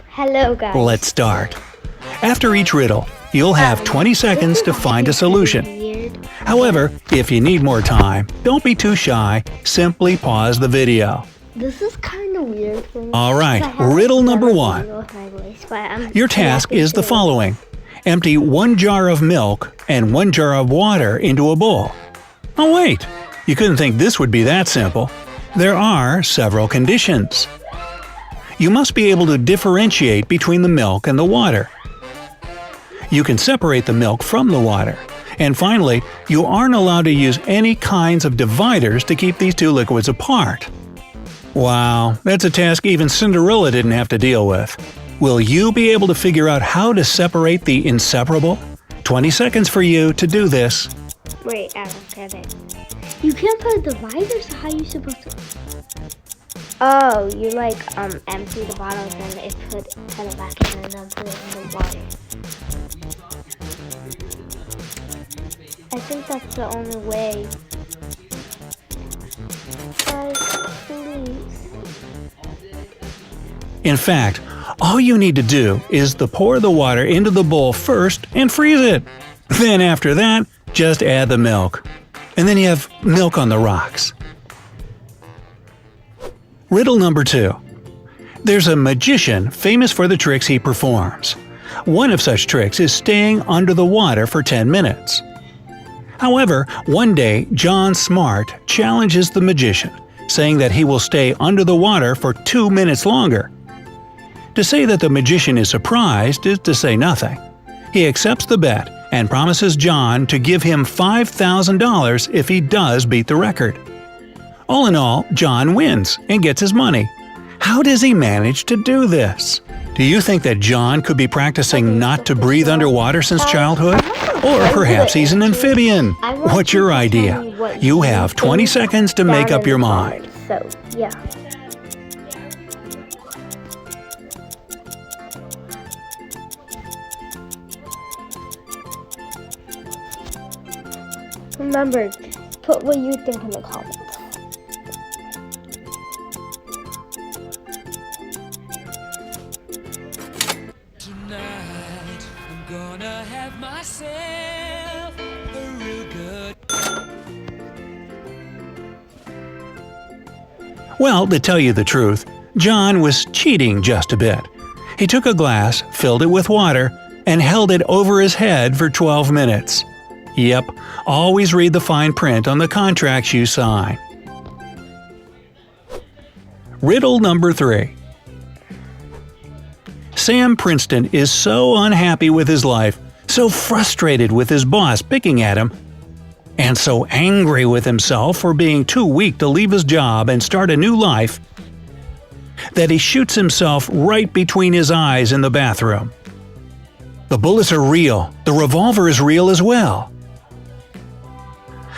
Hello, guys. Let's start. After each riddle, you'll have 20 seconds to find a solution. Weird. However, if you need more time, don't be too shy, simply pause the video. This is kind of weird for me. Alright, riddle number 1. Your task is the following. Empty 1 jar of milk and 1 jar of water into a bowl. Oh wait, you couldn't think this would be that simple. There are several conditions. You must be able to differentiate between the milk and the water. You can separate the milk from the water. And finally, you aren't allowed to use any kinds of dividers to keep these two liquids apart. Wow, that's a task even Cinderella didn't have to deal with. Will you be able to figure out how to separate the inseparable? 20 seconds for you to do this. Wait, I don't get it. You can't put dividers, so how are you supposed to? Oh, you empty the bottle, then put it back in and then put it in the water. I think that's the only way. Guys, please. In fact, all you need to do is to pour the water into the bowl first and freeze it. Then after that, just add the milk. And then you have milk on the rocks. Riddle number 2. There's a magician famous for the tricks he performs. One of such tricks is staying under the water for 10 minutes. However, one day John Smart challenges the magician, saying that he will stay under the water for 2 minutes longer. To say that the magician is surprised is to say nothing. He accepts the bet and promises John to give him $5,000 if he does beat the record. All in all, John wins and gets his money. How does he manage to do this? Do you think that John could be practicing not to breathe underwater since childhood? Or perhaps he's an amphibian? What's your idea? You have 20 seconds to make up your mind. So, yeah. Remember, put what you think in the comments. Tonight, I'm gonna have myself a real good. Well, to tell you the truth, John was cheating just a bit. He took a glass, filled it with water, and held it over his head for 12 minutes. Yep, always read the fine print on the contracts you sign. Riddle number 3. Sam Princeton is so unhappy with his life, so frustrated with his boss picking at him, and so angry with himself for being too weak to leave his job and start a new life, that he shoots himself right between his eyes in the bathroom. The bullets are real, the revolver is real as well.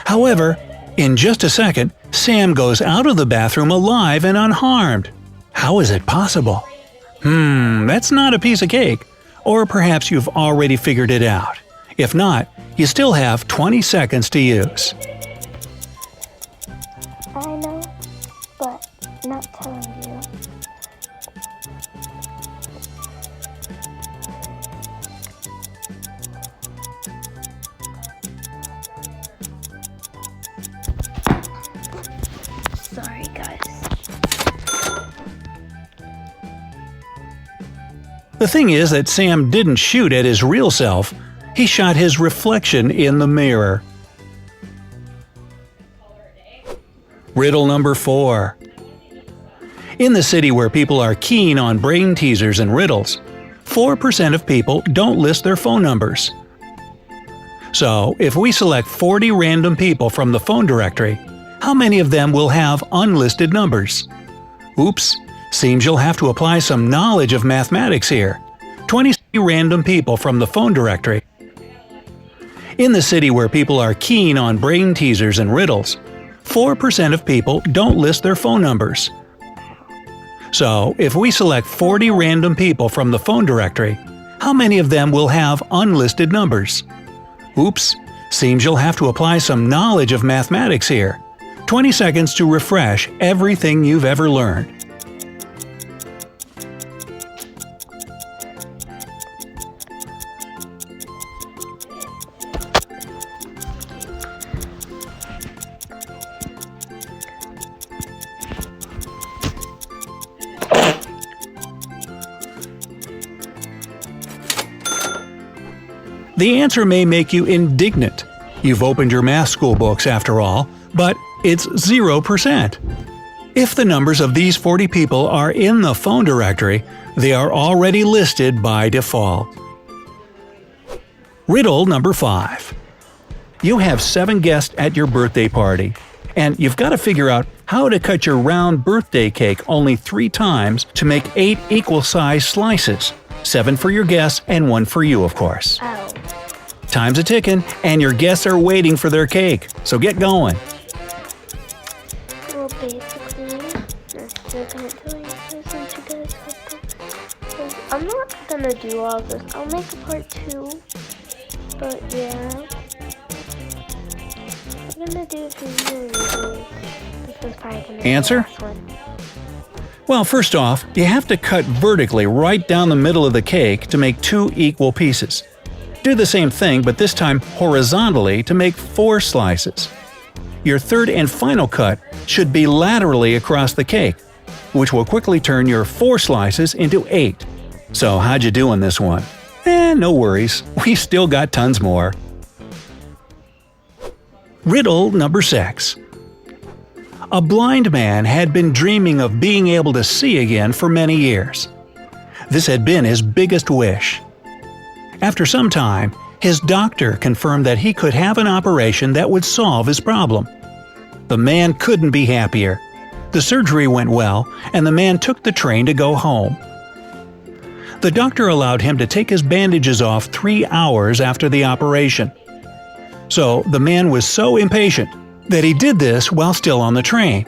However, in just a second, Sam goes out of the bathroom alive and unharmed. How is it possible? That's not a piece of cake. Or perhaps you've already figured it out. If not, you still have 20 seconds to use. I know, but not telling you. Sorry, guys. The thing is that Sam didn't shoot at his real self, he shot his reflection in the mirror. Riddle number 4. In the city where people are keen on brain teasers and riddles, 4% of people don't list their phone numbers. So, if we select 40 random people from the phone directory, how many of them will have unlisted numbers? Oops, seems you'll have to apply some knowledge of mathematics here. 20 random people from the phone directory. In the city where people are keen on brain teasers and riddles, 4% of people don't list their phone numbers. So, if we select 40 random people from the phone directory, how many of them will have unlisted numbers? Oops, seems you'll have to apply some knowledge of mathematics here. 20 seconds to refresh everything you've ever learned. The answer may make you indignant. You've opened your math school books after all, but it's 0%. If the numbers of these 40 people are in the phone directory, they are already listed by default. Riddle number 5. You have 7 guests at your birthday party, and you've got to figure out how to cut your round birthday cake only 3 times to make 8 equal-sized slices. 7 for your guests and 1 for you, of course. Oh. Time's a-ticking, and your guests are waiting for their cake, so get going. Well, basically, I'm still gonna tell you guys since you guys have to. I'm not gonna do all this. I'll make a part 2. But yeah. I'm gonna do it for you. This is probably gonna be Answer? the last one. Well, first off, you have to cut vertically right down the middle of the cake to make 2 equal pieces. Do the same thing, but this time horizontally to make 4 slices. Your third and final cut should be laterally across the cake, which will quickly turn your 4 slices into 8. So how'd you do on this one? No worries, we still got tons more. Riddle number 6. A blind man had been dreaming of being able to see again for many years. This had been his biggest wish. After some time, his doctor confirmed that he could have an operation that would solve his problem. The man couldn't be happier. The surgery went well, and the man took the train to go home. The doctor allowed him to take his bandages off 3 hours after the operation. So the man was so impatient that he did this while still on the train.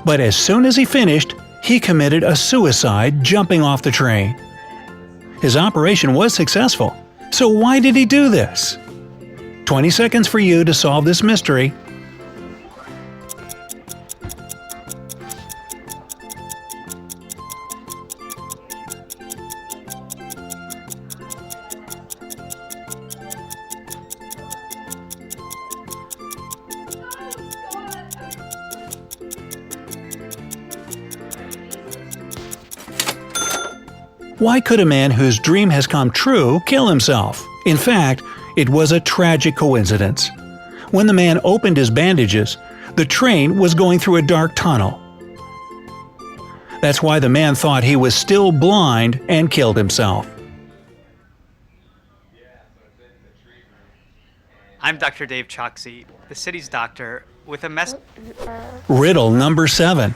But as soon as he finished, he committed a suicide jumping off the train. His operation was successful, so why did he do this? 20 seconds for you to solve this mystery. Why could a man whose dream has come true kill himself? In fact, it was a tragic coincidence. When the man opened his bandages, the train was going through a dark tunnel. That's why the man thought he was still blind and killed himself. I'm Dr. Dave Choksey, the city's doctor, with a message. Riddle number 7.